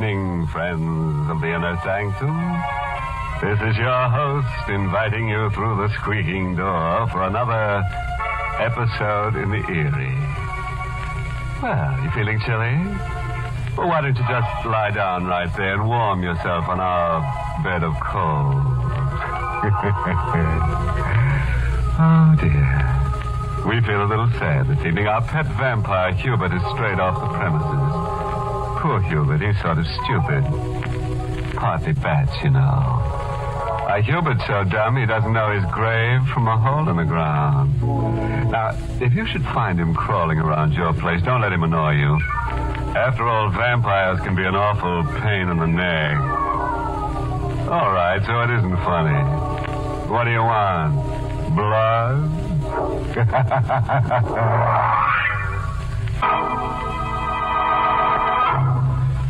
evening, friends of the inner sanctum. This is your host inviting you through the squeaking door for another episode in the Eerie. Well, you feeling chilly? Well, why don't you just lie down right there and warm yourself on our bed of coals? Oh, dear. We feel a little sad this evening. Our pet vampire, Hubert, is strayed off the premises. Poor Hubert, he's sort of stupid. Partly bats, you know. Hubert's so dumb he doesn't know his grave from a hole in the ground. Now, if you should find him crawling around your place, don't let him annoy you. After all, vampires can be an awful pain in the neck. All right, so it isn't funny. What do you want? Blood?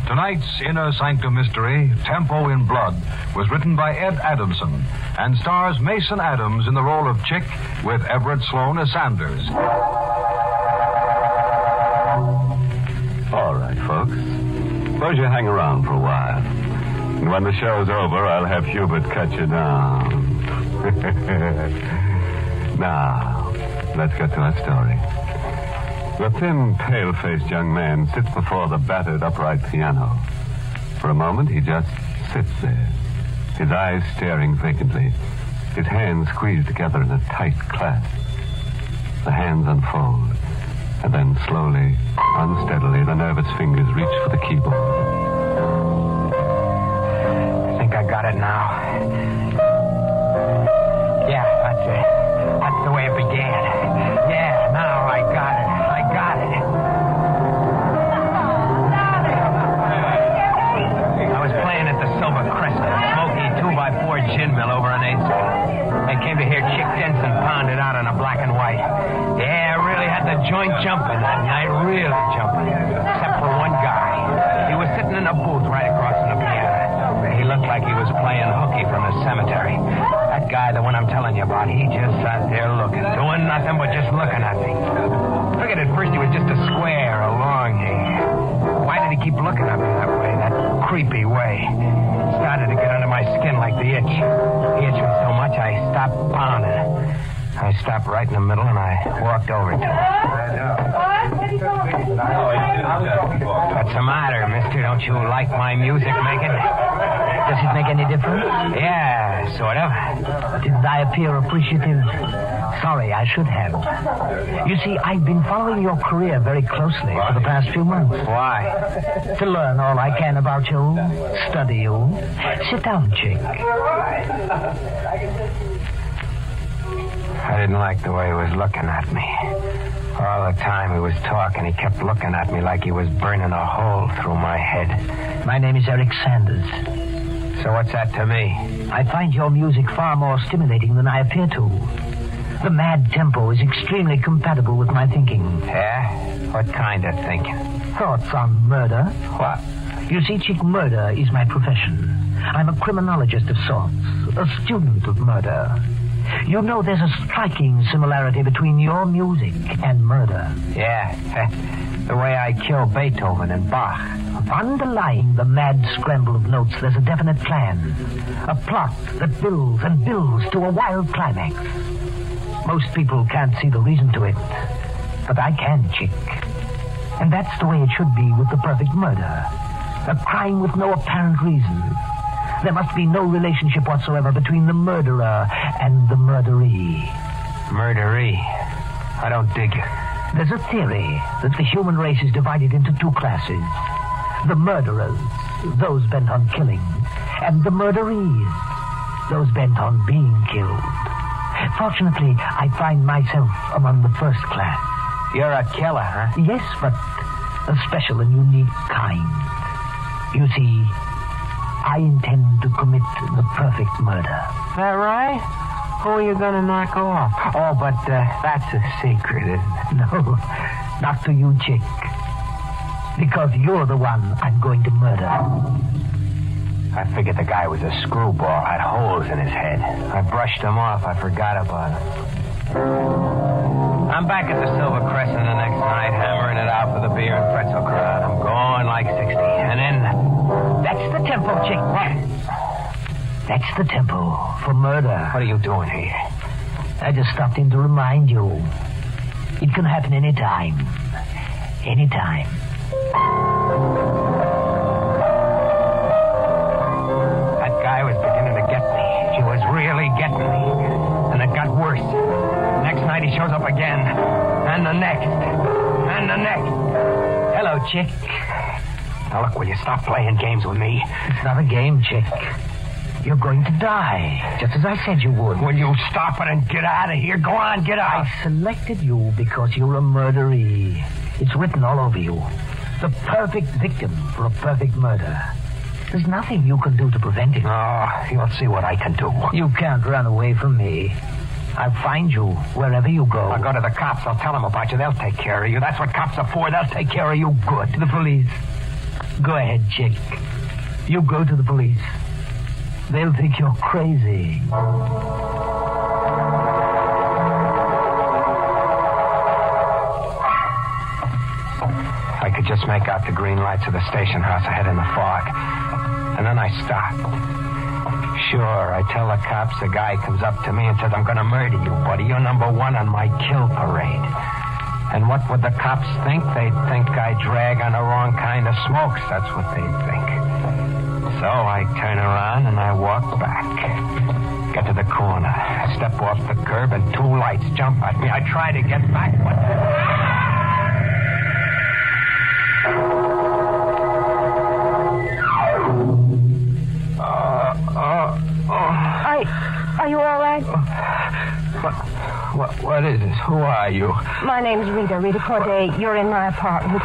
Tonight's Inner Sanctum mystery, Tempo in Blood, was written by Ed Adamson and stars Mason Adams in the role of Chick with Everett Sloane as Sanders. All right, folks. Suppose you hang around for a while. And when the show's over, I'll have Hubert cut you down. Now, let's get to our story. The thin, pale-faced young man sits before the battered upright piano. For a moment, he just sits there, his eyes staring vacantly, his hands squeezed together in a tight clasp. The hands unfold, and then slowly, unsteadily, the nervous fingers reach for the keyboard. I think I got it now. Yeah, that's it. That's the way it began. Yeah, now I got it. I was playing at the Silver Crescent, smoky 2x4 gin mill over on 8th Street. I came to hear Chick Denson pound it out on a black and white. Yeah, I really had the joint jumping that night, really jumping. Except for one guy. He was sitting in a booth right across from the piano. He looked like he was playing hooky from the cemetery. That guy, the one I'm telling you about, he just sat there looking, doing nothing but just looking at me. Figured at first he was just a square, a long hair. Why did he keep looking at me that way, that creepy way? It started to get under my skin like the itch. He itched me so much I stopped pounding. I stopped right in the middle and I walked over to him. What's the matter, mister? Don't you like my music making? Does it make any difference? Yeah, sort of. Didn't I appear appreciative? Sorry, I should have. You see, I've been following your career very closely for the past few months. Why? To learn all I can about you, study you. Sit down, Chick. I didn't like the way he was looking at me. All the time he was talking, he kept looking at me like he was burning a hole through my head. My name is Eric Sanders. So what's that to me? I find your music far more stimulating than I appear to. The mad tempo is extremely compatible with my thinking. Yeah? What kind of thinking? Thoughts on murder. What? You see, Chick, murder is my profession. I'm a criminologist of sorts, a student of murder. You know, there's a striking similarity between your music and murder. Yeah, the way I kill Beethoven and Bach. Underlying the mad scramble of notes, there's a definite plan. A plot that builds and builds to a wild climax. Most people can't see the reason to it, but I can, Chick. And that's the way it should be with the perfect murder. A crime with no apparent reason. There must be no relationship whatsoever between the murderer and the murderee. Murderee? I don't dig it. There's a theory that the human race is divided into two classes. The murderers, those bent on killing, and the murderees, those bent on being killed. Fortunately, I find myself among the first class. You're a killer, huh? Yes, but a special and unique kind. You see, I intend to commit the perfect murder. Is that right? Who are you going to knock off? Oh, but that's a secret, isn't it? No, not to you, Chick. Because you're the one I'm going to murder. I figured the guy was a screwball, had holes in his head. I brushed him off. I forgot about him. I'm back at the Silver Crescent the next night, hammering it out for the beer and pretzel crowd. I'm going like 60. And then... That's the tempo, Chick. What? That's the tempo for murder. What are you doing here? I just stopped in to remind you. It can happen anytime. Anytime. That guy was beginning to get me. He was really getting me. And it got worse. Next night he shows up again. And the next. And the next. Hello, Chick. Now look, will you stop playing games with me? It's not a game, Chick. You're going to die, just as I said you would. Will you stop it and get out of here? Go on, get out. I selected you because you're a murderee. It's written all over you. The perfect victim for a perfect murder. There's nothing you can do to prevent it. Oh, you'll see what I can do. You can't run away from me. I'll find you wherever you go. I'll go to the cops. I'll tell them about you. They'll take care of you. That's what cops are for. They'll take care of you good. The police. Go ahead, Chick. You go to the police. They'll think you're crazy. I could just make out the green lights of the station house ahead in the fog. And then I stopped. Sure, I tell the cops a guy comes up to me and says, I'm going to murder you, buddy. You're number one on my kill parade. And what would the cops think? They'd think I drag on the wrong kind of smokes. That's what they'd think. So I turn around and I walk back. Get to the corner. I step off the curb and two lights jump at me. I try to get back, but... Are you all right? What is this? Who are you? My name's Rita Corday. You're in my apartment.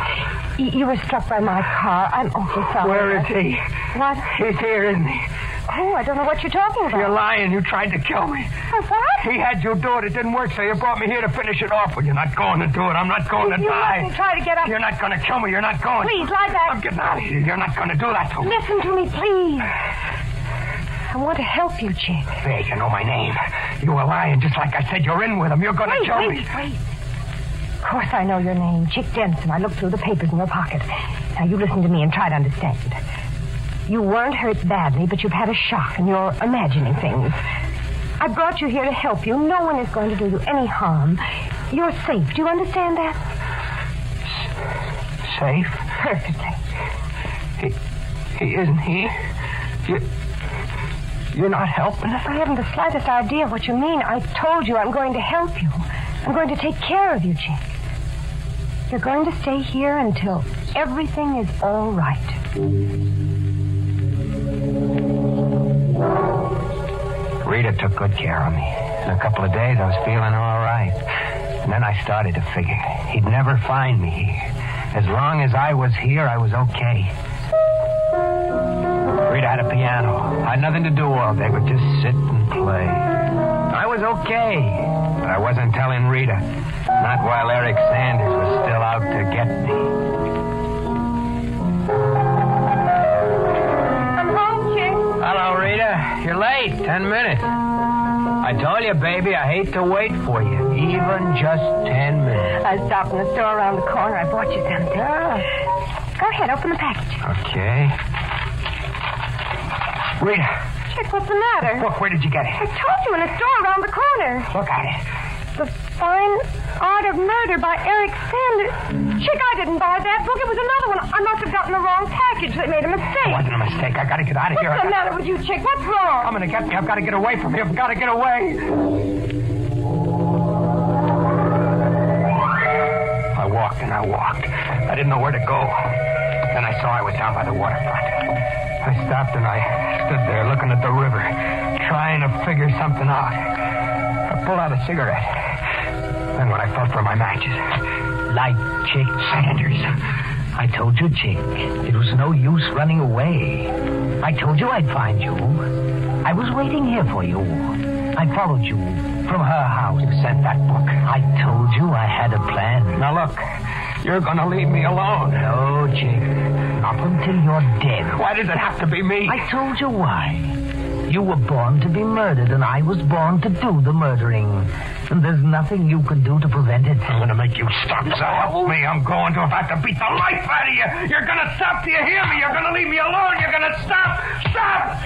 You were struck by my car. I'm awfully sorry. Where is he? What? He's here, isn't he? Oh, I don't know what you're talking about. You're lying. You tried to kill me. What? He had you do it. It didn't work, so you brought me here to finish it off. Well, you're not going to do it. I'm not going to die. You try to get up. You're not going to kill me. You're not going. Please, lie back. I'm getting out of here. You're not going to do that to me. Listen to me, please. I want to help you, Chick. There, you know my name. You were lying, just like I said. You're in with him. You're going to kill me. Wait. Of course I know your name, Chick Denson. I looked through the papers in your pocket. Now, you listen to me and try to understand. You weren't hurt badly, but you've had a shock, and you're imagining things. I brought you here to help you. No one is going to do you any harm. You're safe. Do you understand that? Safe? Perfectly. He isn't he? You're not helping us? I haven't the slightest idea what you mean. I told you I'm going to help you. I'm going to take care of you, Chick. You're going to stay here until everything is all right. Rita took good care of me. In a couple of days, I was feeling all right. And then I started to figure he'd never find me here. As long as I was here, I was okay. Rita had a piano. I had nothing to do all day but just sit and play. I was okay, but I wasn't telling Rita. Not while Eric Sanders was still out to get me. I'm home, Chick. Hello, Rita. You're late. 10 minutes. I told you, baby, I hate to wait for you. Even just 10 minutes. I stopped in the store around the corner. I bought you something. Go ahead, open the package. Okay. Rita. Chick, what's the matter? Look, where did you get it? I told you, in a store around the corner. Look at it. The Fine Art of Murder by Eric Sanders. Chick, I didn't buy that book. It was another one. I must have gotten the wrong package. They made a mistake. It wasn't a mistake. I got to get out of here. What's the matter with you, Chick? What's wrong? I'm going to get me. I've got to get away from here. I've got to get away. I walked and I walked. I didn't know where to go. Then I saw I was down by the waterfront. I stopped and I stood there looking at the river, trying to figure something out. I pulled out a cigarette. Then when I felt for my matches... Light, Chick. Sanders. I told you, Chick. It was no use running away. I told you I'd find you. I was waiting here for you. I followed you from her house. You sent that book. I told you I had a plan. Now look, you're going to leave me alone. No, Chick. Not until you're dead. Why does it have to be me? I told you why. You were born to be murdered, and I was born to do the murdering. And there's nothing you can do to prevent it. I'm going to make you stop, so help me. I'm going to. If I have to beat the life out of you, you're going to stop. Do you hear me? You're going to leave me alone. You're going to stop. Stop!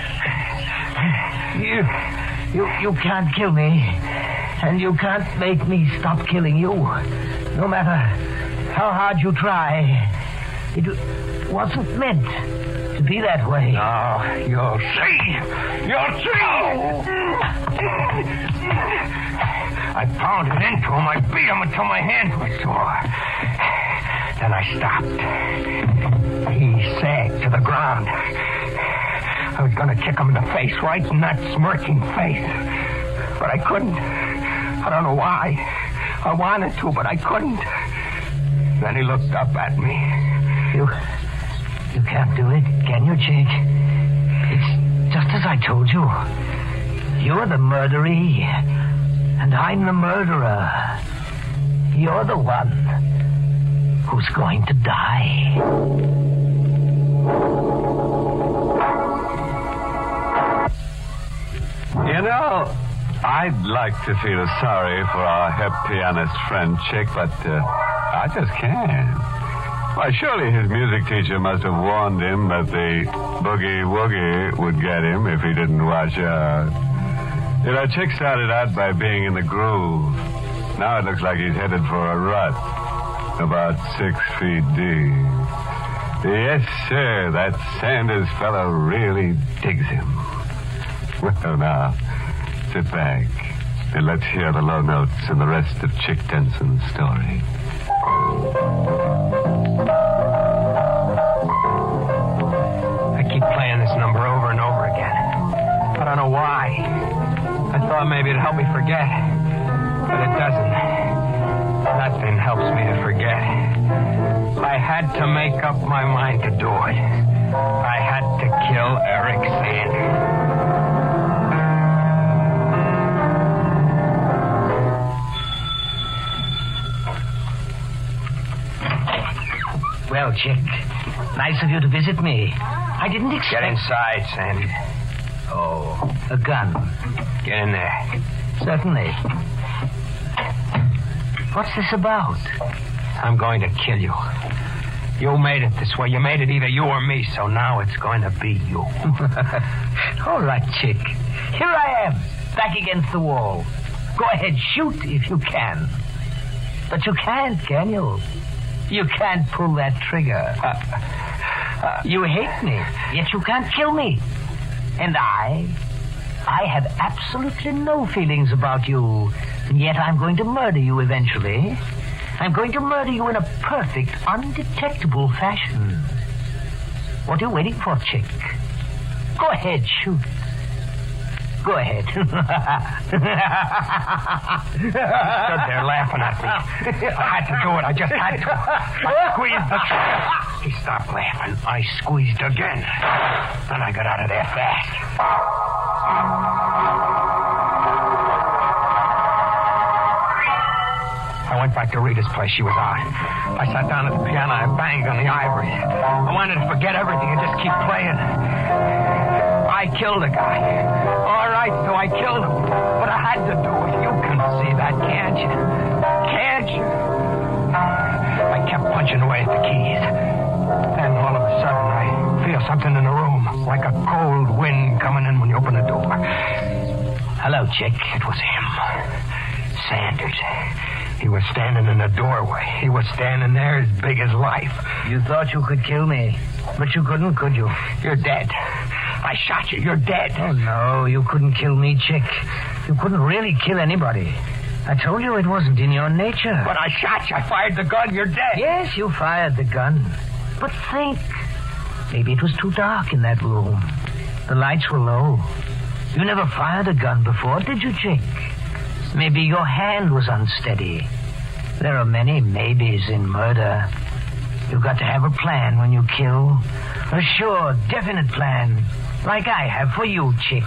You can't kill me. And you can't make me stop killing you. No matter how hard you try. It wasn't meant to be that way. No, you'll see. You'll see. I pounded into him. I beat him until my hands were sore. Then I stopped. He sagged to the ground. I was going to kick him in the face, right in that smirking face. But I couldn't. I don't know why. I wanted to, but I couldn't. Then he looked up at me. You can't do it, can you, Chick? It's just as I told you. You're the murderee, and I'm the murderer. You're the one who's going to die. You know, I'd like to feel sorry for our hip pianist friend Chick, but I just can't. Why, surely his music teacher must have warned him that the boogie-woogie would get him if he didn't watch out. You know, Chick started out by being in the groove. Now it looks like he's headed for a rut, about 6 feet deep. Yes, sir, that Sanders fellow really digs him. Well, now, sit back and let's hear the low notes and the rest of Chick Denson's story. I keep playing this number over and over again. I don't know why. I thought maybe it'd help me forget. But it doesn't. Nothing helps me to forget. I had to make up my mind to do it. I had to kill Eric Sanders. Well, Chick, nice of you to visit me. I didn't expect... Get inside, Sandy. Oh, a gun. Get in there. Certainly. What's this about? I'm going to kill you. You made it this way. You made it either you or me, so now it's going to be you. All right, Chick. Here I am, back against the wall. Go ahead, shoot if you can. But you can't, can you? You can't pull that trigger. You hate me, yet you can't kill me. And I have absolutely no feelings about you, and yet I'm going to murder you eventually. I'm going to murder you in a perfect, undetectable fashion. What are you waiting for, Chick? Go ahead, shoot. Go ahead. Stood there laughing at me. I had to do it. I just had to. I squeezed the trigger. He stopped laughing. I squeezed again. Then I got out of there fast. I went back to Rita's place. She was out. I sat down at the piano and banged on the ivories. I wanted to forget everything and just keep playing. I killed a guy. All right, so I killed him. But I had to do it. You can see that, can't you? Can't you? I kept punching away at the keys. Then all of a sudden, I feel something in the room, like a cold wind coming in when you open the door. Hello, Chick. It was him. Sanders. He was standing in the doorway. He was standing there as big as life. You thought you could kill me, but you couldn't, could you? You're dead. I shot you. You're dead. Oh, no, you couldn't kill me, Chick. You couldn't really kill anybody. I told you it wasn't in your nature. But I shot you. I fired the gun. You're dead. Yes, you fired the gun. But think. Maybe it was too dark in that room. The lights were low. You never fired a gun before, did you, Chick? Maybe your hand was unsteady. There are many maybes in murder. You've got to have a plan when you kill. A sure, definite plan. Like I have for you, Chick.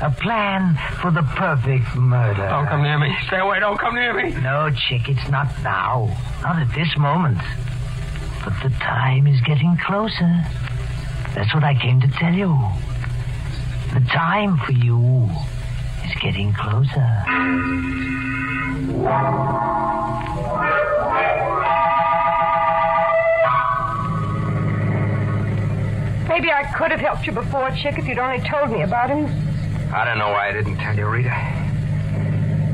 A plan for the perfect murder. Don't come near me. Stay away. Don't come near me. No, Chick, it's not now. Not at this moment. But the time is getting closer. That's what I came to tell you. The time for you is getting closer. Maybe I could have helped you before, Chick, if you'd only told me about him. I don't know why I didn't tell you, Rita.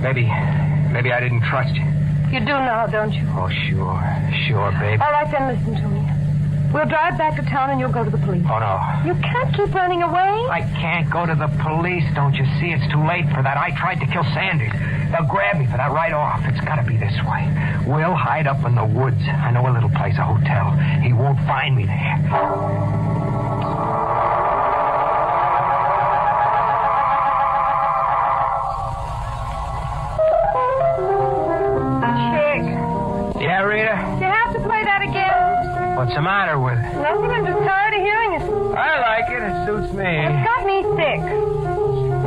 Maybe I didn't trust you. You do now, don't you? Oh, sure, babe. All right, then listen to me. We'll drive back to town and you'll go to the police. Oh, no. You can't keep running away. I can't go to the police, don't you see? It's too late for that. I tried to kill Sanders. They'll grab me for that right off. It's got to be this way. We'll hide up in the woods. I know a little place, a hotel. He won't find me there. Yeah, Rita? You have to play that again. What's the matter with it? Nothing, I'm just tired of hearing it. I like it. It suits me. It's got me sick.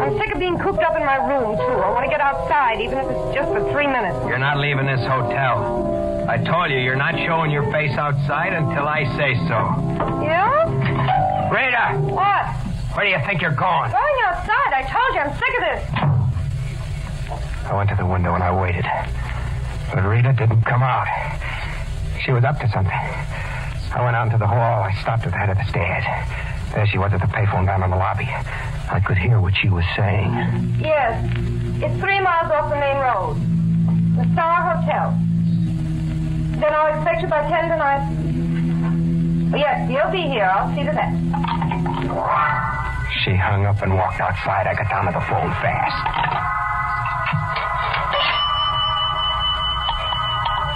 I'm sick of being cooped up in my room, too. I want to get outside, even if it's just for 3 minutes. You're not leaving this hotel. I told you, you're not showing your face outside until I say so. Yeah? Rita! What? Where do you think you're going? Going outside. I told you, I'm sick of this. I went to the window and I waited. But Rita didn't come out. She was up to something. I went out into the hall. I stopped at the head of the stairs. There she was at the payphone down in the lobby. I could hear what she was saying. Yes. It's 3 miles off the main road. The Star Hotel. Then I'll expect you by 10 tonight. Yes, you'll be here. I'll see to that. She hung up and walked outside. I got down to the phone fast.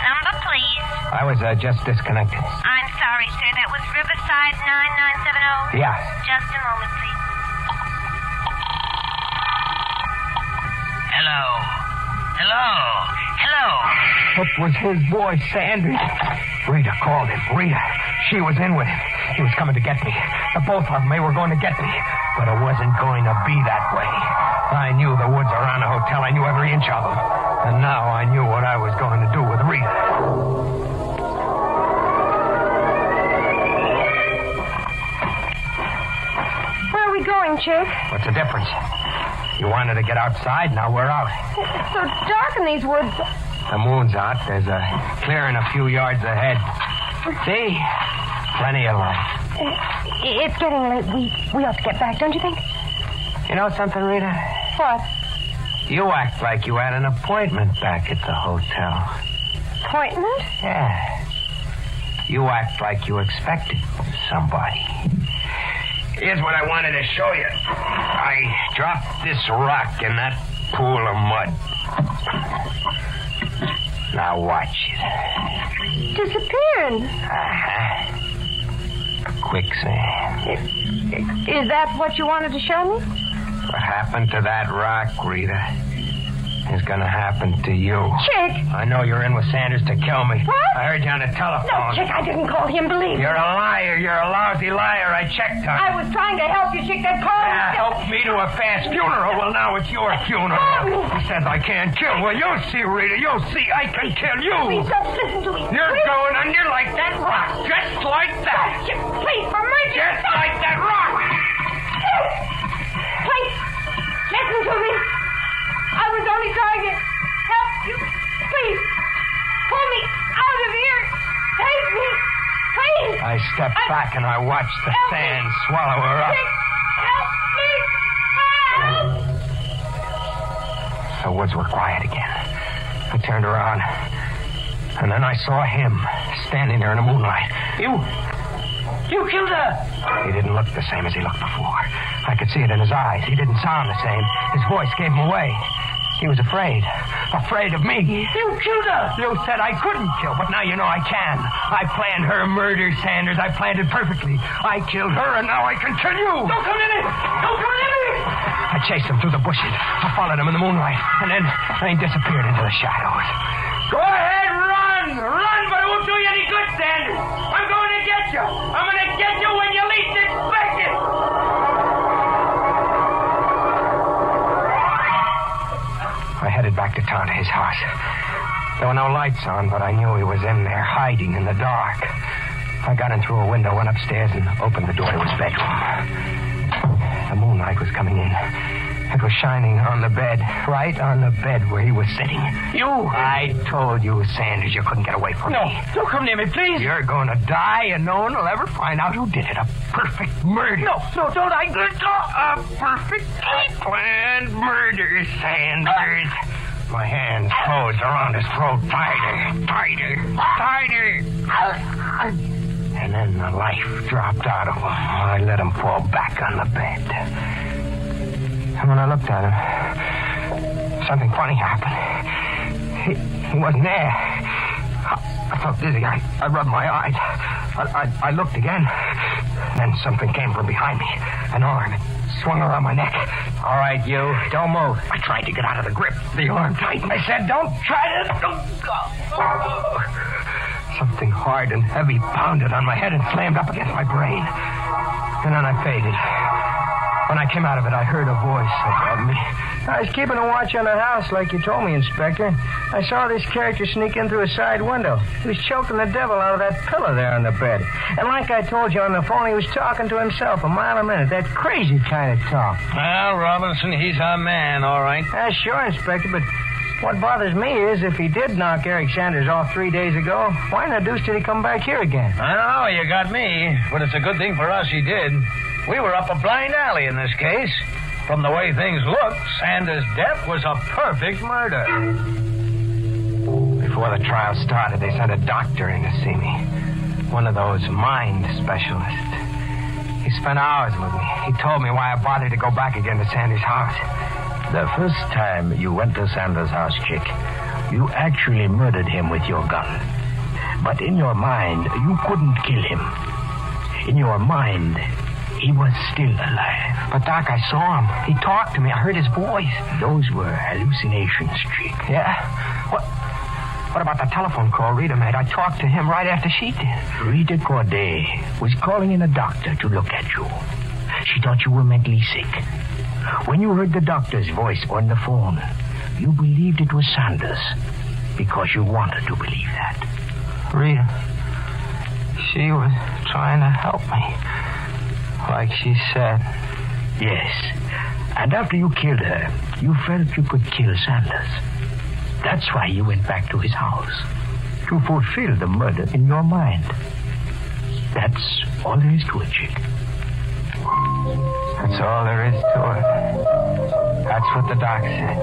Number, please. I was just disconnected. I'm sorry, sir. That was Riverside 9970. Yeah. Just a moment, please. Hello. It was his voice, Sanders. Rita called him. Rita. She was in with him. He was coming to get me. The both of them, they were going to get me. But it wasn't going to be that way. I knew the woods around the hotel. I knew every inch of them. And now I knew what I was going to do with Rita. Where are we going, Chick? What's the difference? You wanted to get outside, now we're out. It's so dark in these woods. The moon's out. There's a clearing a few yards ahead. See? Plenty of light. It's getting late. We ought to get back, don't you think? You know something, Rita? What? You act like you had an appointment back at the hotel. Appointment? Yeah. You act like you expected somebody. Here's what I wanted to show you. I dropped this rock in that pool of mud. Now watch it. Disappeared. Uh-huh. Quicksand. Is that what you wanted to show me? What happened to that rock, Rita, is going to happen to you. Chick! I know you're in with Sanders to kill me. What? I heard you on the telephone. No, Chick, I didn't call him, believe me. You're a liar. You're a lousy liar. I checked on I you. was trying to help you, Chick. That call was... Help me to a fast funeral. Well, now it's your funeral. He says I can't kill. Well, you'll see, Rita. You'll see. I can kill you. Please don't listen to me. You're Please. going under like that rock. Just like that. Chick, please, for mercy. Just like that rock. Please, listen to me. I was only trying to help you. Please, pull me out of here. Save me. Please. I stepped back and I watched the Help sand me. swallow her up. Chick, help me. Help. The woods were quiet again. I turned around, and then I saw him standing there in the moonlight. You killed her! He didn't look the same as he looked before. I could see it in his eyes. He didn't sound the same. His voice gave him away. He was afraid. Afraid of me. You killed her! You said I couldn't kill, but now you know I can. I planned her murder, Sanders. I planned it perfectly. I killed her, and now I can kill you! Don't come in it! Don't come in it! I chased him through the bushes. I followed him in the moonlight, and then he disappeared into the shadows. Go ahead, run! Run, but it won't do you any good, Sanders! I'm going to get you! I'm going to get you when you least expect it! I headed back to town to his house. There were no lights on, but I knew he was in there, hiding in the dark. I got in through a window, went upstairs, and opened the door to his bedroom. The moonlight was coming in. It was shining on the bed, right on the bed where he was sitting. You! I told you, Sanders, you couldn't get away from me. No, don't come near me, please. You're going to die, and no one will ever find out who did it. A perfect murder. No, don't. A perfectly planned murder, Sanders. My hands closed around his throat tighter. And then the life dropped out of him. I let him fall back on the bed. And when I looked at him, something funny happened. He wasn't there. I felt dizzy. I rubbed my eyes. I looked again. Then something came from behind me. An arm. It swung around my neck. All right, you. Don't move. I tried to get out of the grip. The arm tightened. I said, don't try to... Something hard and heavy pounded on my head and slammed up against my brain. And then I faded. When I came out of it, I heard a voice above me. I was keeping a watch on the house like you told me, Inspector. I saw this character sneak in through a side window. He was choking the devil out of that pillow there on the bed. And like I told you on the phone, he was talking to himself a mile a minute. That crazy kind of talk. Well, Robinson, he's our man, all right. Sure, Inspector, but what bothers me is if he did knock Eric Sanders off 3 days ago, why in the deuce did he come back here again? I don't know, you got me. But it's a good thing for us he did. We were up a blind alley in this case. From the way things looked, Sanders' death was a perfect murder. Before the trial started, they sent a doctor in to see me. One of those mind specialists. He spent hours with me. He told me why I bothered to go back again to Sanders' house. The first time you went to Sanders' house, Chick, you actually murdered him with your gun. But in your mind, you couldn't kill him. In your mind, he was still alive. But, Doc, I saw him. He talked to me. I heard his voice. Those were hallucinations, Chick. Yeah? What about the telephone call Rita made? I talked to him right after she did. Rita Corday was calling in a doctor to look at you. She thought you were mentally sick. When you heard the doctor's voice on the phone, you believed it was Sanders because you wanted to believe that. Rita, she was trying to help me. Like she said. Yes. And after you killed her, you felt you could kill Sanders. That's why you went back to his house. To fulfill the murder in your mind. That's all there is to it, Chick. That's all there is to it. That's what the doc said.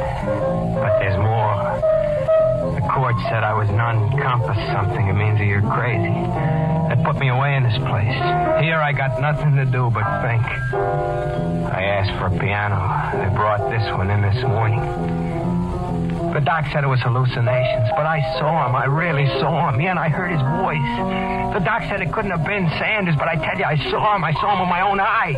But there's more. The court said I was non-compass something. It means that you're crazy. They put me away in this place. Here I got nothing to do but think. I asked for a piano. They brought this one in this morning. The doc said it was hallucinations, but I saw him. I really saw him. Yeah, and I heard his voice. The doc said it couldn't have been Sanders, but I tell you, I saw him. I saw him with my own eyes.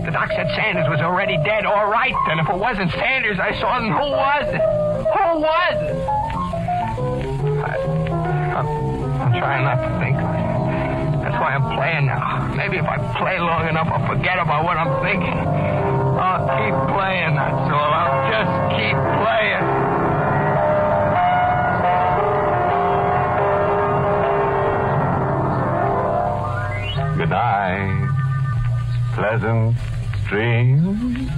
The doc said Sanders was already dead. All right, then. If it wasn't Sanders I saw, then who was it? Who was it? I'm trying not to think. That's why I'm playing now. Maybe if I play long enough, I'll forget about what I'm thinking. I'll keep playing, that's all. I'll just keep playing. Good night. Pleasant dreams.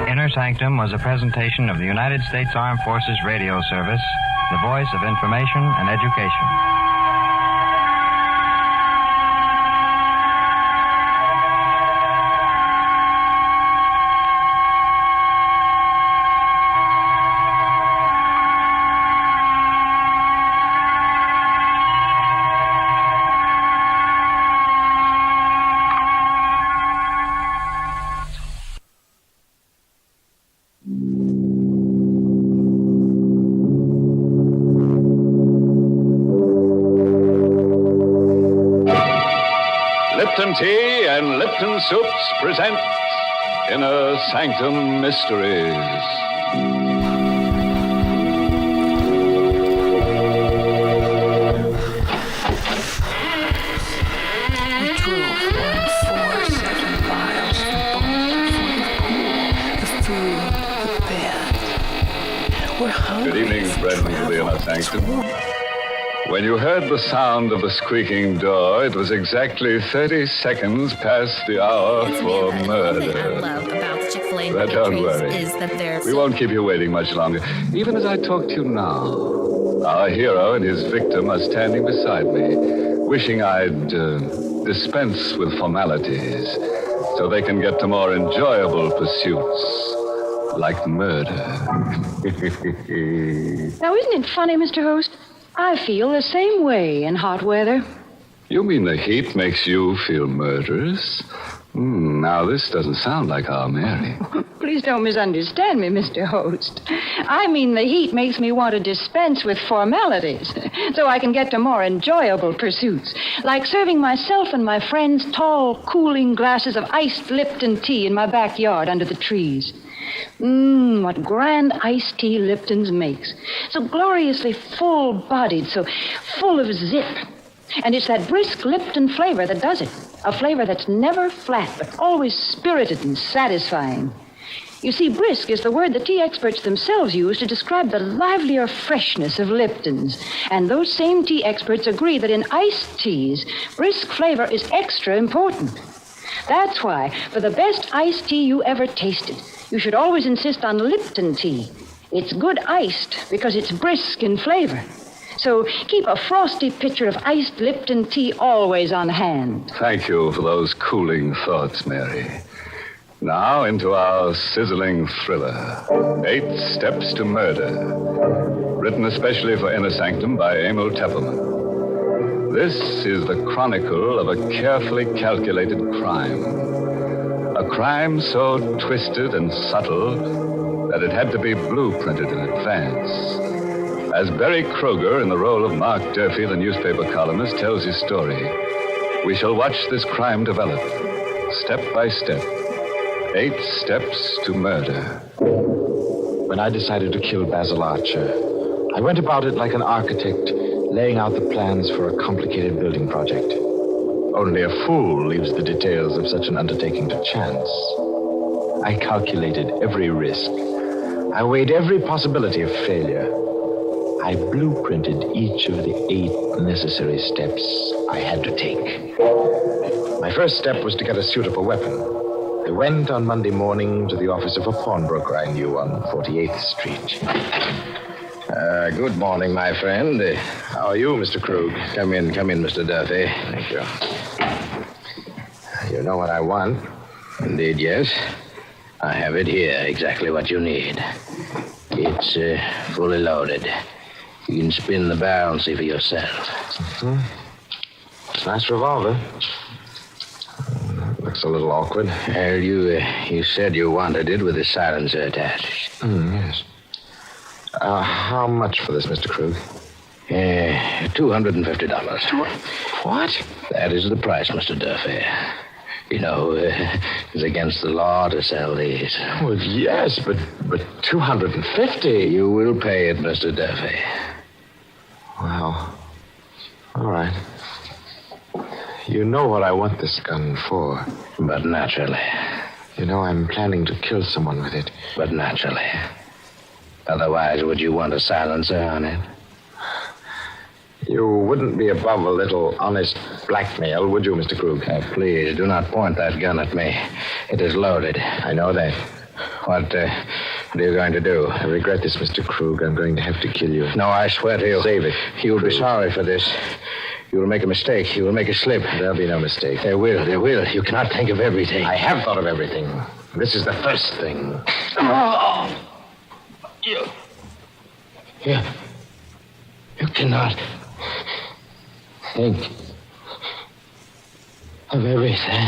Inner Sanctum was a presentation of the United States Armed Forces Radio Service, the voice of information and education. Lipton Tea and Lipton Soups present Inner Sanctum Mysteries. We drove 147 miles from Boston hour, Sanctum. When you heard the sound of the squeaking door, it was exactly 30 seconds past the hour for murder. One thing I love about the Chick-fil-A But don't worry. is that they're We won't keep you waiting much longer. Even as I talk to you now, our hero and his victim are standing beside me, wishing I'd dispense with formalities so they can get to more enjoyable pursuits, like murder. Now, isn't it funny, Mr. Host? I feel the same way in hot weather. You mean the heat makes you feel murderous? Now, this doesn't sound like our Mary. Please don't misunderstand me, Mr. Host. I mean the heat makes me want to dispense with formalities so I can get to more enjoyable pursuits, like serving myself and my friends tall, cooling glasses of iced Lipton tea in my backyard under the trees. What grand iced tea Lipton's makes. So gloriously full-bodied, so full of zip. And it's that brisk Lipton flavor that does it. A flavor that's never flat, but always spirited and satisfying. You see, brisk is the word the tea experts themselves use to describe the livelier freshness of Lipton's. And those same tea experts agree that in iced teas, brisk flavor is extra important. That's why, for the best iced tea you ever tasted, you should always insist on Lipton tea. It's good iced because it's brisk in flavor. So keep a frosty pitcher of iced Lipton tea always on hand. Thank you for those cooling thoughts, Mary. Now into our sizzling thriller, 8 Steps to Murder, written especially for Inner Sanctum by Emil Teppelman. This is the chronicle of a carefully calculated crime. A crime so twisted and subtle that it had to be blueprinted in advance. As Barry Kroger, in the role of Mark Durfee, the newspaper columnist, tells his story, we shall watch this crime develop, step by step. 8 Steps to Murder. When I decided to kill Basil Archer, I went about it like an architect, laying out the plans for a complicated building project. Only a fool leaves the details of such an undertaking to chance. I calculated every risk. I weighed every possibility of failure. I blueprinted each of the 8 necessary steps I had to take. My first step was to get a suitable weapon. I went on Monday morning to the office of a pawnbroker I knew on 48th Street. Good morning, my friend. How are you, Mr. Krug? Come in, Mr. Duffy. Thank you. You know what I want? Indeed, yes. I have it here, exactly what you need. It's fully loaded. You can spin the barrel and see for yourself. Mm-hmm. It's a nice revolver. Looks a little awkward. Well, you said you wanted it with a silencer attached. Yes. How much for this, Mr. Krug? $250. What? That is the price, Mr. Duffy. You know, it's against the law to sell these. Well, yes, but $250. You will pay it, Mr. Duffy. Well, all right. You know what I want this gun for. But naturally. You know, I'm planning to kill someone with it. But naturally. Otherwise, would you want a silencer on it? You wouldn't be above a little honest blackmail, would you, Mr. Krug? Please, do not point that gun at me. It is loaded. I know that. What are you going to do? I regret this, Mr. Krug. I'm going to have to kill you. No, I swear to you. Save it. You'll be sorry for this. You will make a mistake. You will make a slip. There'll be no mistake. There will. You cannot think of everything. I have thought of everything. This is the first thing. Oh! You cannot think of everything.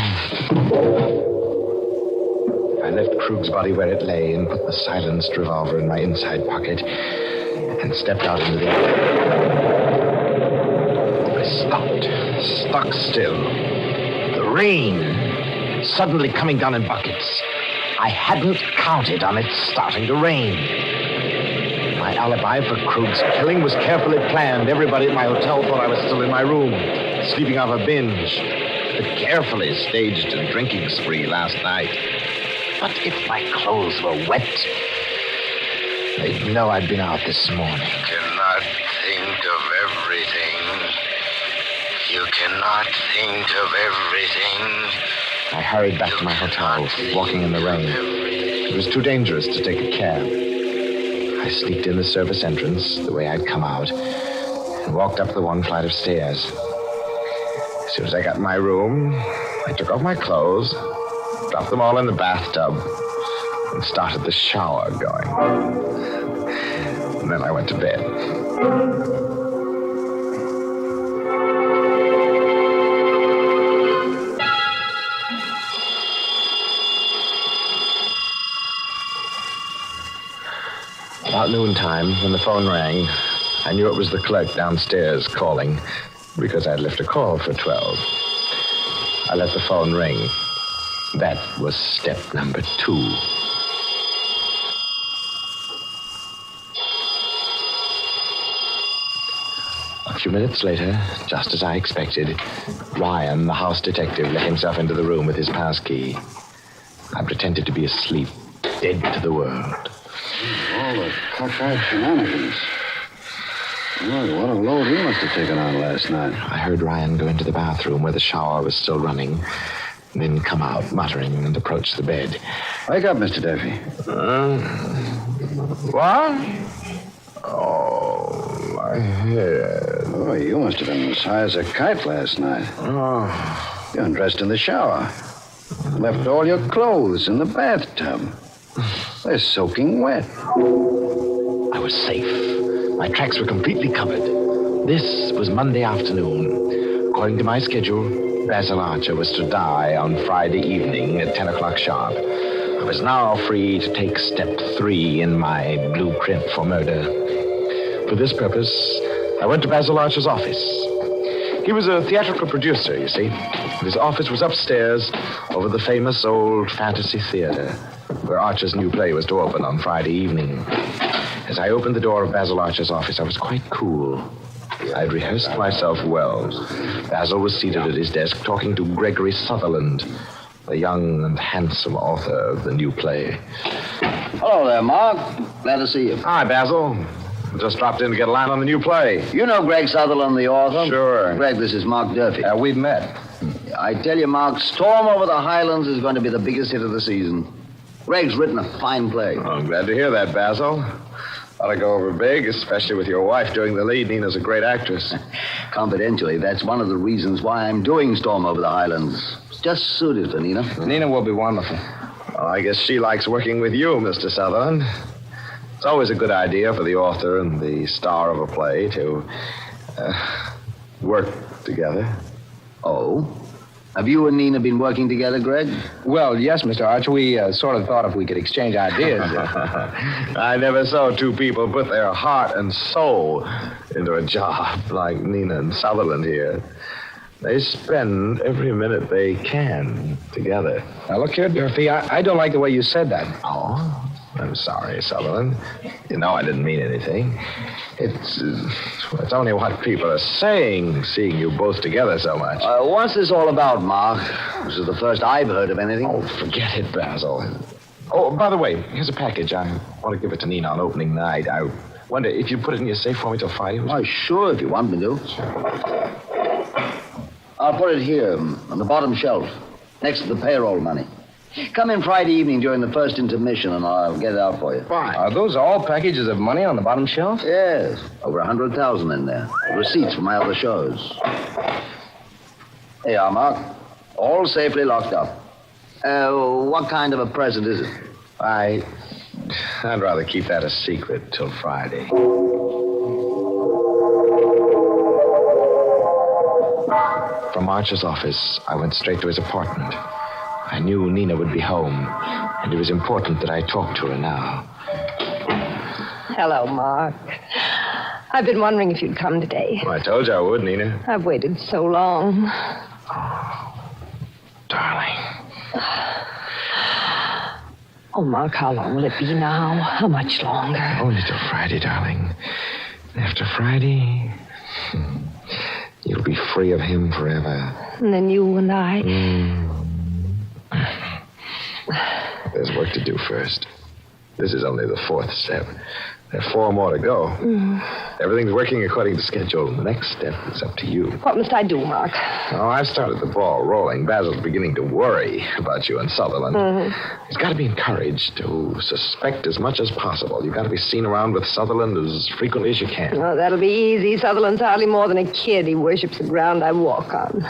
I left Krug's body where it lay and put the silenced revolver in my inside pocket and stepped out into the air. I stock still. The rain suddenly coming down in buckets. I hadn't counted on it starting to rain. My alibi for Krug's killing was carefully planned. Everybody at my hotel thought I was still in my room, sleeping off a binge. A carefully staged drinking spree last night. But if my clothes were wet, they'd know I'd been out this morning. Cannot not think of everything. I hurried back to my hotel, walking in the rain. It was too dangerous to take a cab. I sneaked in the service entrance, the way I'd come out, and walked up the one flight of stairs. As soon as I got in my room, I took off my clothes, dropped them all in the bathtub, and started the shower going. And then I went to bed. About noontime, when the phone rang, I knew it was the clerk downstairs calling because I'd left a call for 12. I let the phone ring. That was step number 2. A few minutes later, just as I expected, Ryan, the house detective, let himself into the room with his pass key. I pretended to be asleep, dead to the world. All the cockeyed shenanigans. Lord, what a load he must have taken on last night. I heard Ryan go into the bathroom where the shower was still running, and then come out, muttering, and approach the bed. Wake up, Mr. Duffy. What? Oh, my head. Oh, you must have been as high as a kite last night. Oh. You undressed in the shower. Left all your clothes in the bathtub. They're soaking wet. I was safe. My tracks were completely covered. This was Monday afternoon. According to my schedule, Basil Archer was to die on Friday evening at 10 o'clock sharp. I was now free to take step 3 in my blueprint for murder. For this purpose, I went to Basil Archer's office. He was a theatrical producer, you see. His office was upstairs over the famous old Fantasy Theater, where Archer's new play was to open on Friday evening. As I opened the door of Basil Archer's office, I was quite cool. I'd rehearsed myself well. Basil was seated at his desk talking to Gregory Sutherland, the young and handsome author of the new play. Hello there, Mark. Glad to see you. Hi, Basil. Just dropped in to get a line on the new play. You know Greg Sutherland, the author? Sure. Greg, this is Mark Duffy. We've met. I tell you, Mark, Storm Over the Highlands is going to be the biggest hit of the season. Greg's written a fine play. Oh, I'm glad to hear that, Basil. Ought to go over big, especially with your wife doing the lead. Nina's a great actress. Confidentially, that's one of the reasons why I'm doing Storm Over the Highlands. It's just suited for Nina. Nina will be wonderful. Well, I guess she likes working with you, Mr. Sutherland. It's always a good idea for the author and the star of a play to work together. Oh? Have you and Nina been working together, Greg? Well, yes, Mr. Archer. We sort of thought if we could exchange ideas. I never saw two people put their heart and soul into a job like Nina and Sutherland here. They spend every minute they can together. Now, look here, Duffy. I don't like the way you said that. Oh, I'm sorry, Sutherland. You know I didn't mean anything. It's only what people are saying, seeing you both together so much. What's this all about, Mark? This is the first I've heard of anything. Oh, forget it, Basil. Oh, by the way, here's a package. I want to give it to Nina on opening night. I wonder if you'd put it in your safe for me till Friday. Oh, sure, if you want me to. Sure. I'll put it here on the bottom shelf, next to the payroll money. Come in Friday evening during the first intermission, and I'll get it out for you. Fine. Are those all packages of money on the bottom shelf? Yes, over 100,000 in there. Receipts from my other shows. Here you are, Mark. All safely locked up. What kind of a present is it? I'd rather keep that a secret till Friday. From Archer's office, I went straight to his apartment. I knew Nina would be home, and it was important that I talk to her now. Hello, Mark. I've been wondering if you'd come today. Well, I told you I would, Nina. I've waited so long. Oh, darling. Oh, Mark, how long will it be now? How much longer? Only till Friday, darling. After Friday, you'll be free of him forever. And then you and I... There's work to do first. This is only the 4th step. There are 4 more to go. Everything's working according to schedule. The next step is up to you. What must I do, Mark? Oh, I've started the ball rolling. Basil's beginning to worry about you and Sutherland. He's got to be encouraged to suspect as much as possible. You've got to be seen around with Sutherland as frequently as you can. Oh, that'll be easy. Sutherland's hardly more than a kid. He worships the ground I walk on.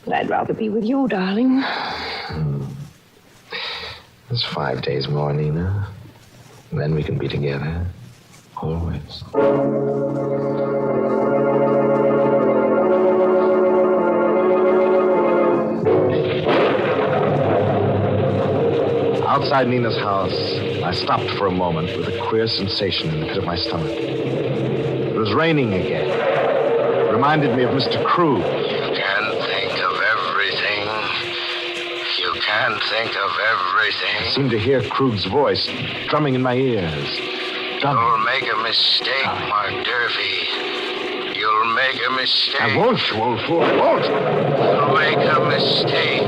But I'd rather be with you, darling. There's 5 days more, Nina. And then we can be together. Always. Outside Nina's house, I stopped for a moment with a queer sensation in the pit of my stomach. It was raining again. It reminded me of Mr. Krug. You can't think of everything. You can't think of everything. I seemed to hear Krug's voice drumming in my ears. You'll make a mistake, Mark Durfee. You'll make a mistake. I won't, you old fool. I won't. You'll make a mistake.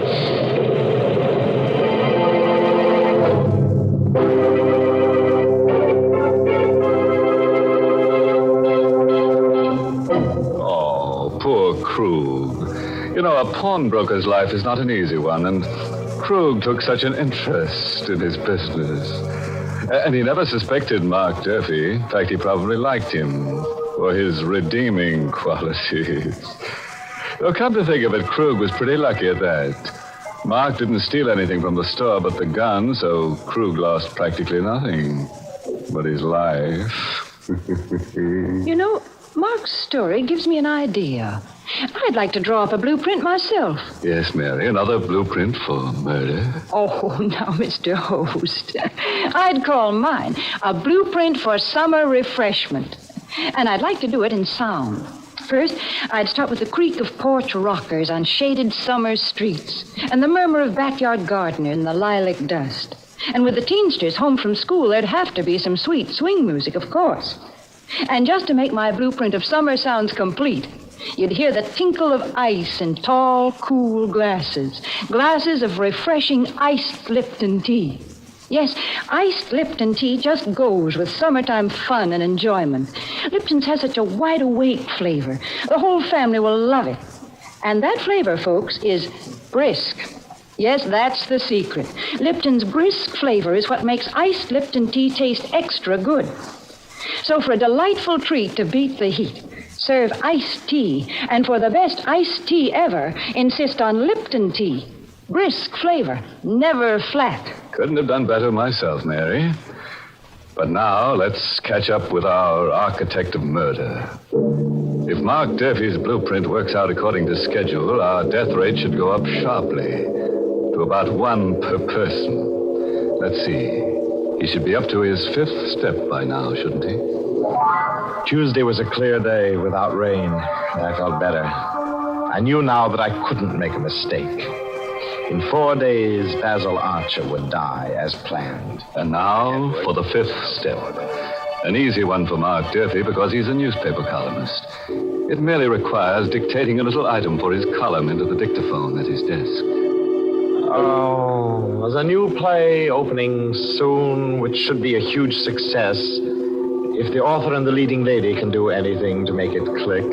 Oh, poor Krug. You know, a pawnbroker's life is not an easy one, and Krug took such an interest in his business. And he never suspected Mark Durfee. In fact, he probably liked him for his redeeming qualities. Well, come to think of it, Krug was pretty lucky at that. Mark didn't steal anything from the store but the gun, so Krug lost practically nothing but his life. You know, Mark's story gives me an idea. I'd like to draw up a blueprint myself. Yes, Mary, another blueprint for murder. Oh, now, Mr. Host. I'd call mine a blueprint for summer refreshment. And I'd like to do it in sound. First, I'd start with the creak of porch rockers on shaded summer streets, and the murmur of backyard gardeners in the lilac dust. And with the teensters home from school, there'd have to be some sweet swing music, of course. And just to make my blueprint of summer sounds complete, you'd hear the tinkle of ice in tall, cool glasses. Glasses of refreshing iced Lipton tea. Yes, iced Lipton tea just goes with summertime fun and enjoyment. Lipton's has such a wide-awake flavor. The whole family will love it. And that flavor, folks, is brisk. Yes, that's the secret. Lipton's brisk flavor is what makes iced Lipton tea taste extra good. So for a delightful treat to beat the heat, serve iced tea. And for the best iced tea ever, insist on Lipton tea. Brisk flavor, never flat. Couldn't have done better myself, Mary. But now, let's catch up with our architect of murder. If Mark Durfee's blueprint works out according to schedule, our death rate should go up sharply to about 1 per person. Let's see. He should be up to his 5th step by now, shouldn't he? Tuesday was a clear day without rain, and I felt better. I knew now that I couldn't make a mistake. In 4 days, Basil Archer would die as planned. And now for the 5th step. An easy one for Mark Durfee because he's a newspaper columnist. It merely requires dictating a little item for his column into the dictaphone at his desk. Oh, there's a new play opening soon, which should be a huge success if the author and the leading lady can do anything to make it click.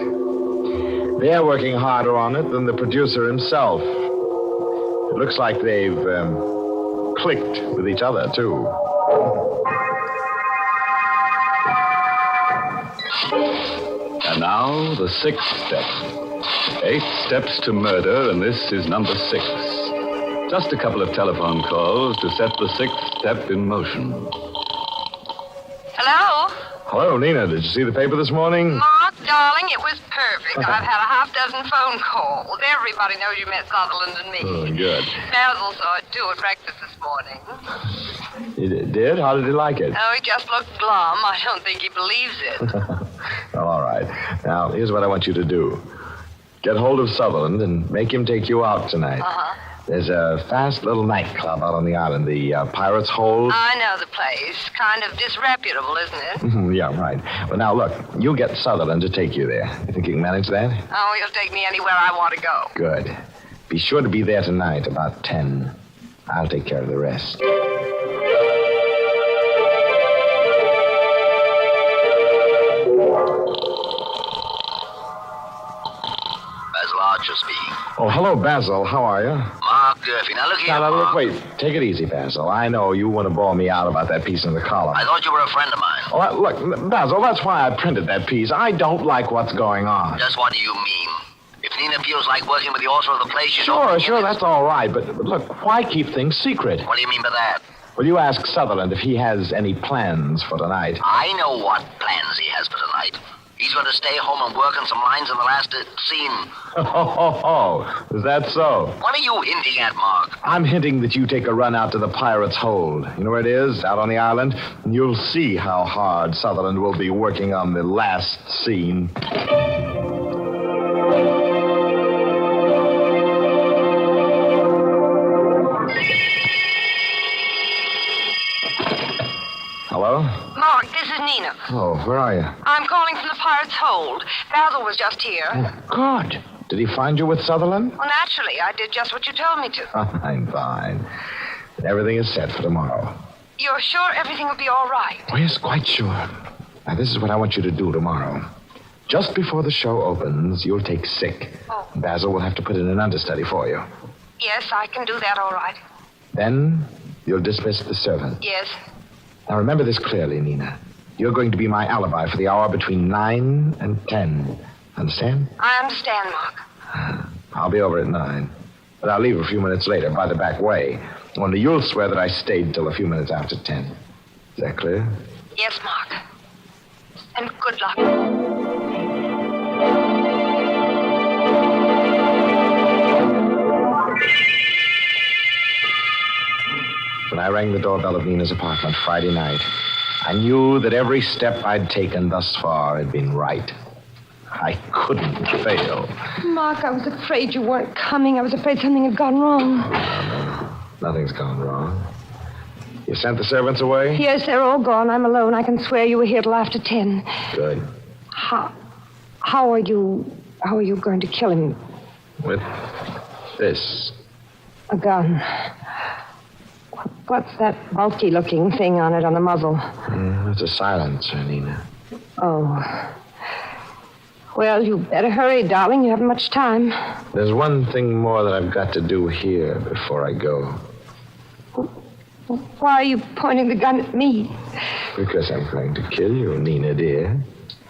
They're working harder on it than the producer himself. It looks like they've clicked with each other, too. And now, the 6th step. 8 steps to murder, and this is number 6. Just a couple of telephone calls to set the 6th step in motion. Hello? Hello, Nina. Did you see the paper this morning? Mark, darling, it was perfect. I've had a half-dozen phone calls. Everybody knows you met Sutherland and me. Oh, good. Basil saw it, too, at breakfast this morning. You did? How did he like it? Oh, he just looked glum. I don't think he believes it. Well, all right. Now, here's what I want you to do. Get hold of Sutherland and make him take you out tonight. Uh-huh. There's a fast little nightclub out on the island, the Pirate's Hold. I know the place. Kind of disreputable, isn't it? Yeah, right. Well, now, look, you get Sutherland to take you there. You think you can manage that? Oh, he'll take me anywhere I want to go. Good. Be sure to be there tonight about 10. I'll take care of the rest. Archer speaking. Oh, hello, Basil. How are you? Mark Durfee. Now, look here, Now, Mark. look, wait. Take it easy, Basil. I know you want to bore me out about that piece in the column. I thought you were a friend of mine. Oh, look, Basil, that's why I printed that piece. I don't like what's going on. Just what do you mean? If Nina feels like working with the author of the play, she's Sure, that's all right. But look, why keep things secret? What do you mean by that? Well, you ask Sutherland if he has any plans for tonight. I know what plans he has for tonight. He's going to stay home and work on some lines in the last scene. Oh, is that so? What are you hinting at, Mark? I'm hinting that you take a run out to the Pirates' Hold. You know where it is? Out on the island? And you'll see how hard Sutherland will be working on the last scene. Hello? Mark, this is Nina. Oh, where are you? I'm calling from the Pirates' Hold. Basil was just here. Oh, God. Did he find you with Sutherland? Well, naturally, I did just what you told me to. I'm fine. Everything is set for tomorrow. You're sure everything will be all right? Oh, yes, quite sure. Now, this is what I want you to do tomorrow. Just before the show opens, you'll take sick. Oh. Basil will have to put in an understudy for you. Yes, I can do that all right. Then you'll dismiss the servant. Yes. Now, remember this clearly, Nina. You're going to be my alibi for the hour between 9 and 10. Understand? I understand, Mark. I'll be over at 9. But I'll leave a few minutes later by the back way. Only you'll swear that I stayed till a few minutes after 10. Is that clear? Yes, Mark. And good luck. When I rang the doorbell of Nina's apartment Friday night, I knew that every step I'd taken thus far had been right. I couldn't fail. Mark, I was afraid you weren't coming. I was afraid something had gone wrong. No, nothing's gone wrong. You sent the servants away? Yes, they're all gone. I'm alone. I can swear you were here till after 10. Good. How are you going to kill him? With this. A gun. What's that bulky-looking thing on it on the muzzle? It's a silencer, Nina. Oh. Well, you better hurry, darling. You haven't much time. There's one thing more that I've got to do here before I go. Why are you pointing the gun at me? Because I'm going to kill you, Nina, dear.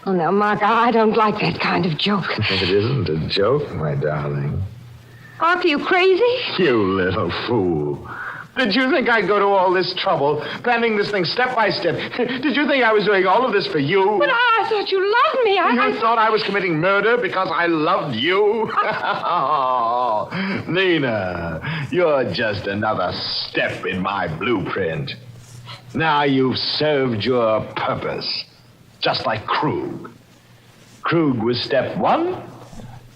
Oh, now, Mark, I don't like that kind of joke. It isn't a joke, my darling. Mark, are you crazy? You little fool. Did you think I'd go to all this trouble, planning this thing step by step? Did you think I was doing all of this for you? But I thought you loved me. You thought I was committing murder because I loved you? Oh, Nina, you're just another step in my blueprint. Now you've served your purpose, just like Krug. Krug was step 1,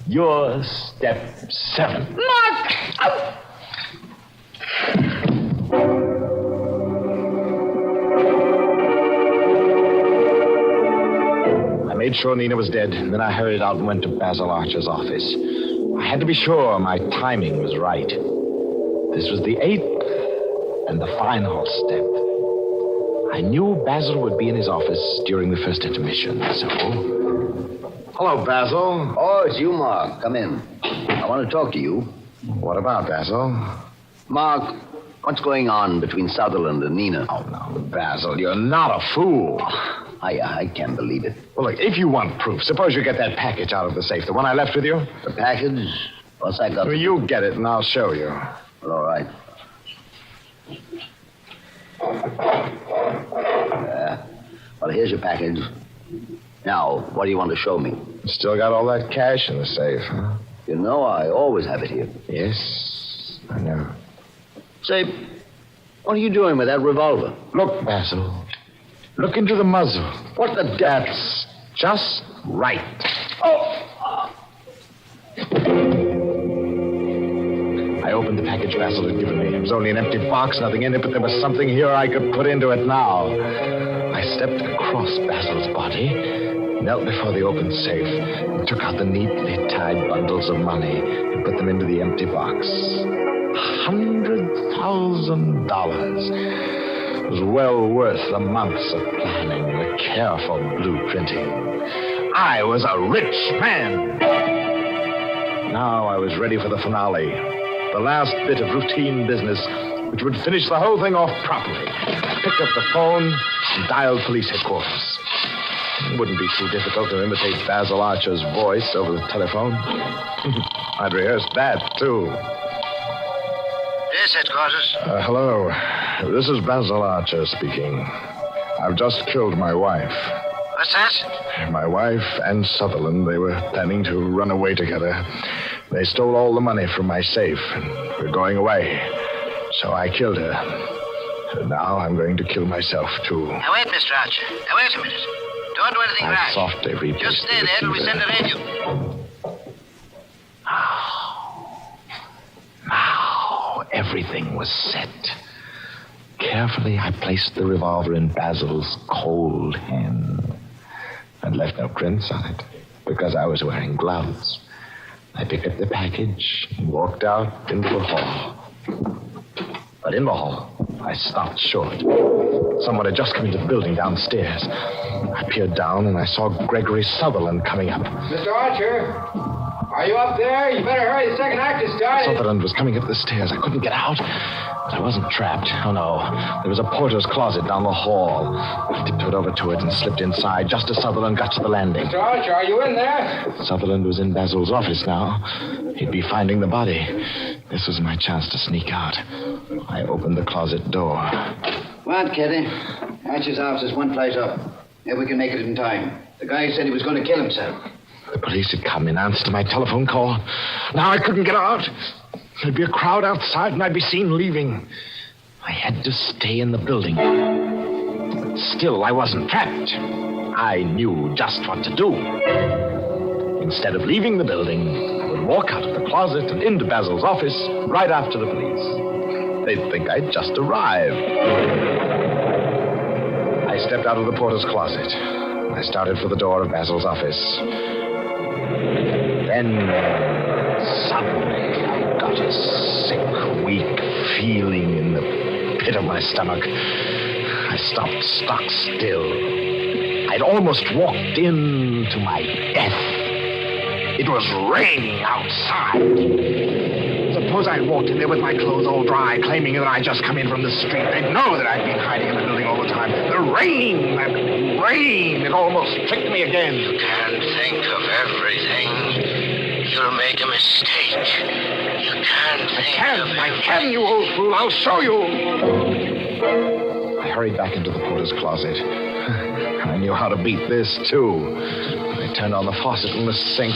you're step 7. Mark! Oh. I made sure Nina was dead, and then I hurried out and went to Basil Archer's office. I had to be sure my timing was right. This was the 8th and the final step. I knew Basil would be in his office during the first intermission, so... Hello, Basil. Oh, it's you, Mark. Come in. I want to talk to you. What about, Basil? Mark, what's going on between Sutherland and Nina? Oh, no, Basil, you're not a fool. I can't believe it. Well, look, if you want proof, suppose you get that package out of the safe, the one I left with you. The package? What's that got? Well, you get it, and I'll show you. Well, all right. Well, here's your package. Now, what do you want to show me? Still got all that cash in the safe, huh? You know I always have it here. Yes, I know. Say, what are you doing with that revolver? Look, Basil. Look into the muzzle. What the... That's just right. Oh! I opened the package Basil had given me. It was only an empty box, nothing in it, but there was something here I could put into it now. I stepped across Basil's body, knelt before the open safe, and took out the neatly tied bundles of money and put them into the empty box. $100,000. It was well worth the months of planning and the careful blueprinting. I was a rich man. Now I was ready for the finale. The last bit of routine business, which would finish the whole thing off properly. I picked up the phone and dialed police headquarters. It wouldn't be too difficult to imitate Basil Archer's voice over the telephone. I'd rehearsed that, too. Yes, headquarters. Hello. This is Basil Archer speaking. I've just killed my wife. What's that? My wife and Sutherland, they were planning to run away together. They stole all the money from my safe and were going away. So I killed her. And now I'm going to kill myself, too. Now, wait, Mr. Archer. Now, wait a minute. Don't do anything I rash. softly replaced Just stay there till we send a radio. Now, everything was set. Carefully, I placed the revolver in Basil's cold hand. I'd left no prints on it because I was wearing gloves. I picked up the package and walked out into the hall. But in the hall, I stopped short. Someone had just come into the building downstairs. I peered down and I saw Gregory Sutherland coming up. Mr. Archer, are you up there? You better hurry. The second act is starting. Sutherland was coming up the stairs. I couldn't get out, but I wasn't trapped. Oh, no. There was a porter's closet down the hall. I tiptoed over to it and slipped inside just as Sutherland got to the landing. Mr. Archer, are you in there? Sutherland was in Basil's office now. He'd be finding the body. This was my chance to sneak out. I opened the closet door. Come on, Kitty. Archer's office is one flight up. If we can make it in time. The guy said he was going to kill himself. The police had come in answer to my telephone call. Now I couldn't get out. There'd be a crowd outside and I'd be seen leaving. I had to stay in the building. But still, I wasn't trapped. I knew just what to do. Instead of leaving the building, I would walk out of the closet and into Basil's office right after the police. They'd think I'd just arrived. I stepped out of the porter's closet. I started for the door of Basil's office. Then, suddenly, I got a sick, weak feeling in the pit of my stomach. I stopped stock still. I'd almost walked into my death. It was raining outside. Suppose I walked in there with my clothes all dry, claiming that I'd just come in from the street. They'd know that I'd been hiding in the building all the time. The rain, that rain, it almost tricked me again. You can't think of everything. You'll make a mistake. You can't think of everything. I can, you old fool. I'll show you. I hurried back into the porter's closet. I knew how to beat this, too. I turned on the faucet in the sink.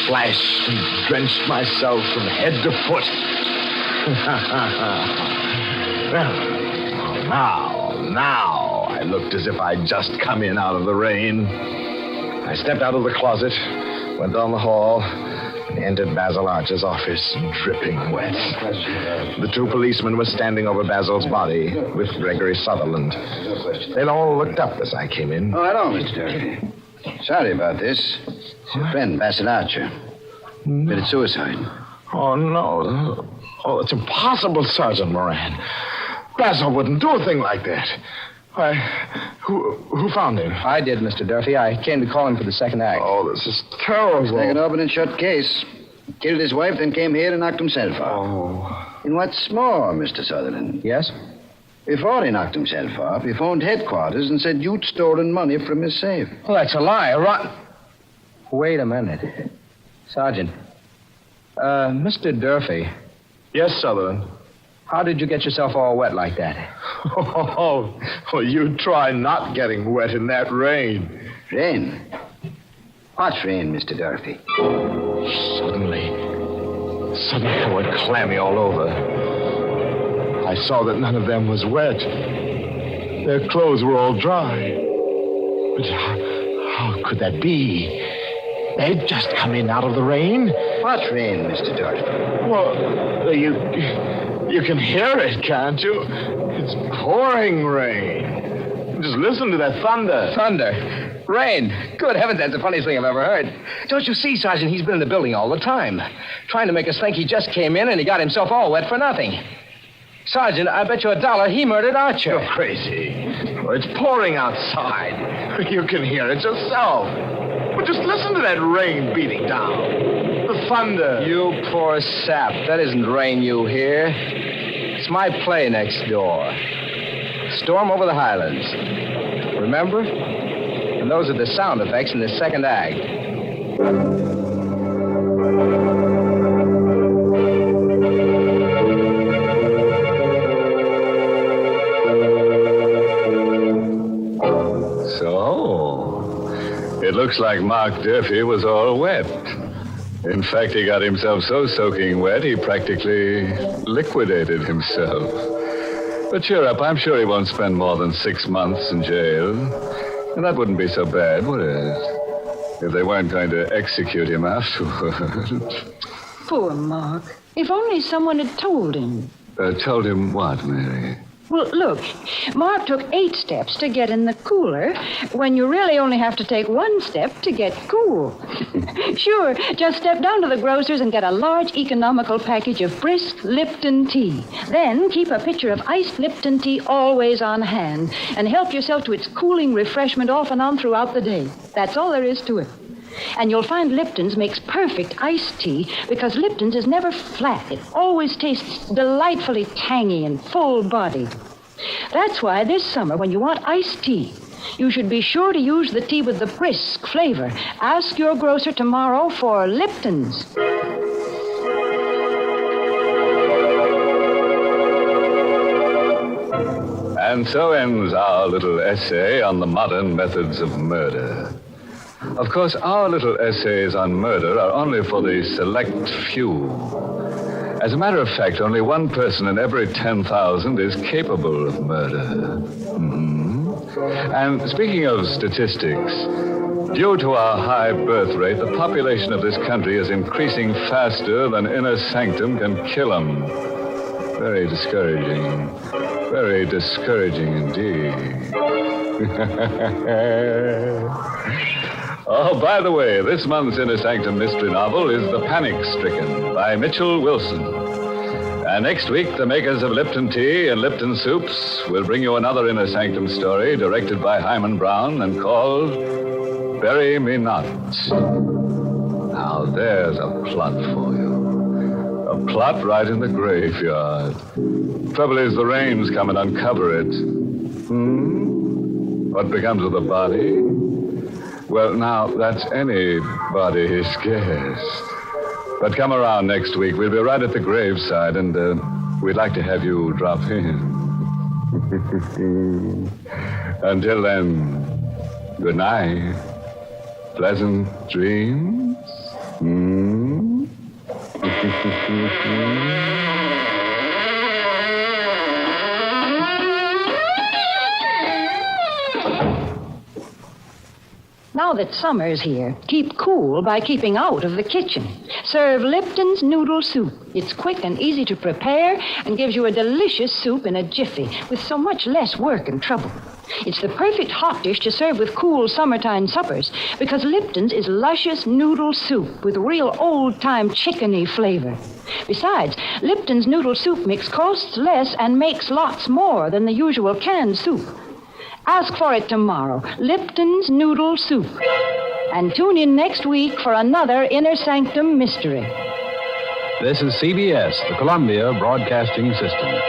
Splashed and drenched myself from head to foot. Well, now I looked as if I'd just come in out of the rain. I stepped out of the closet, went down the hall, and entered Basil Archer's office, dripping wet. The two policemen were standing over Basil's body with Gregory Sutherland. They all looked up as I came in. Oh, hello, Mr. Durfee. Sorry about this. It's your friend, Basil Archer. Committed suicide. Oh, no. Oh, it's impossible, Sergeant Moran. Basil wouldn't do a thing like that. Why, who found him? I did, Mr. Durfee. I came to call him for the second act. Oh, this is terrible. It's like an open and shut case. Killed his wife, then came here and knocked himself off. Oh. And what's more, Mr. Sutherland? Yes? Before he knocked himself off, he phoned headquarters and said you'd stolen money from his safe. Well, that's a lie. Wait a minute. Sergeant. Mr. Durfee. Yes, Sutherland. How did you get yourself all wet like that? Oh, well, you try not getting wet in that rain. Rain? What's rain, Mr. Durfee? Suddenly I went clammy all over. I saw that none of them was wet. Their clothes were all dry. But how could that be? They'd just come in out of the rain. What rain, Mr. Durfee? Well, you can hear it, can't you? It's pouring rain. Just listen to that thunder. Thunder? Rain? Good heavens, that's the funniest thing I've ever heard. Don't you see, Sergeant, he's been in the building all the time, trying to make us think he just came in and he got himself all wet for nothing. Sergeant, I bet you $1 he murdered Archer. You're crazy. It's pouring outside. You can hear it yourself. but just listen to that rain beating down. The thunder. You poor sap. That isn't rain you hear. It's my play next door. Storm over the Highlands. Remember? And those are the sound effects in the second act. It looks like Mark Durfee was all wet. In fact, he got himself so soaking wet, he practically liquidated himself. But cheer up, I'm sure he won't spend more than 6 months in jail. And that wouldn't be so bad, would it? If they weren't going to execute him afterward. Poor Mark. If only someone had told him. Told him what, Mary? Well, look, Mark took 8 steps to get in the cooler when you really only have to take 1 step to get cool. Sure, just step down to the grocer's and get a large economical package of brisk Lipton tea. Then keep a pitcher of iced Lipton tea always on hand and help yourself to its cooling refreshment off and on throughout the day. That's all there is to it. And you'll find Lipton's makes perfect iced tea because Lipton's is never flat. It always tastes delightfully tangy and full-bodied. That's why this summer, when you want iced tea, you should be sure to use the tea with the brisk flavor. Ask your grocer tomorrow for Lipton's. And so ends our little essay on the modern methods of murder. Of course, our little essays on murder are only for the select few. As a matter of fact, only 1 person in every 10,000 is capable of murder. And speaking of statistics, due to our high birth rate, the population of this country is increasing faster than Inner Sanctum can kill them. Very discouraging. Very discouraging indeed. Oh, by the way, this month's Inner Sanctum mystery novel is The Panic Stricken by Mitchell Wilson. And next week, the makers of Lipton Tea and Lipton Soups will bring you another Inner Sanctum story directed by Hyman Brown and called Bury Me Not. Now, there's a plot for you. A plot right in the graveyard. Trouble is, the rains come and uncover it. What becomes of the body? Well, now, that's anybody's guess. But come around next week. We'll be right at the graveside, and we'd like to have you drop in. Until then, good night. Pleasant dreams. Now that summer's here, keep cool by keeping out of the kitchen. Serve Lipton's noodle soup. It's quick and easy to prepare and gives you a delicious soup in a jiffy with so much less work and trouble. It's the perfect hot dish to serve with cool summertime suppers because Lipton's is luscious noodle soup with real old-time chickeny flavor. Besides, Lipton's noodle soup mix costs less and makes lots more than the usual canned soup. Ask for it tomorrow, Lipton's Noodle Soup. And tune in next week for another Inner Sanctum mystery. This is CBS, the Columbia Broadcasting System.